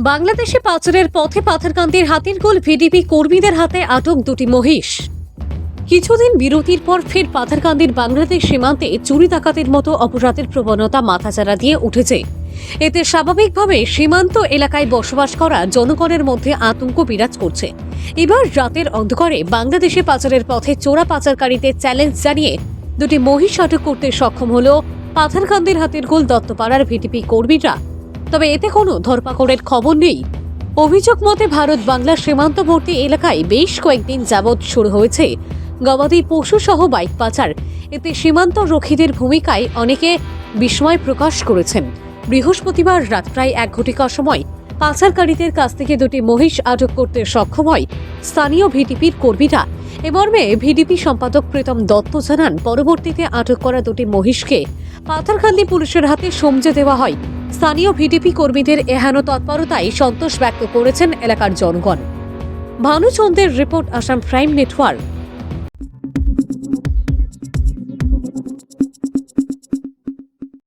বাংলাদেশে পাচারের পথে পাথারকান্দির হাতিরগোল ভিডিপি কর্মীদের হাতে আটক দুটি মহিষ। কিছুদিন বিরতির পর ফের পাথারকান্দির বাংলাদেশ সীমান্তে চুরি ডাকাতির মতো অপরাধের প্রবণতা মাথাচাড়া দিয়ে উঠেছে। এতে স্বাভাবিকভাবে সীমান্ত এলাকায় বসবাস করা জনগণের মধ্যে আতঙ্ক বিরাজ করছে। এবার রাতের অন্ধকারে বাংলাদেশে পাচারের পথে চোরা পাচারকারীদের চ্যালেঞ্জ জানিয়ে দুটি মহিষ আটক করতে সক্ষম হল পাথারকান্দির হাতিরগোল দত্তপাড়ার ভিডিপি কর্মীরা। তবে এতে কোনো ধরপাকড়ের খবর নেই। অভিযোগ মতে ভারত বাংলা সীমান্তবর্তী এলাকায় বেশ কয়েকদিন যাবৎ শুরু হয়েছে গবাদি পশু সহ বাইক পাচার। এতে সীমান্ত রক্ষীদের ভূমিকায় অনেকে বিস্ময় প্রকাশ করেছেন। বৃহস্পতিবার রাত প্রায় 1 ঘটিকার সময় পাচারকারীদের কাছ থেকে দুটি মহিষ আটক করতে সক্ষম হয় স্থানীয় ভিডিপির কর্মীরা। এ মর্মে ভিডিপি সম্পাদক প্রীতম দত্ত জানান, পরবর্তীতে আটক করা দুটি মহিষকে পাথারকান্দি পুলিশের হাতে সমঝে দেওয়া হয়। স্থানীয় ভিডিপি কর্মীদের এহেন তৎপরতায় সন্তোষ ব্যক্ত করেছেন এলাকার জনগণ। ভানুচন্দ্রের রিপোর্ট, আসাম প্রাইম নেটওয়ার্ক।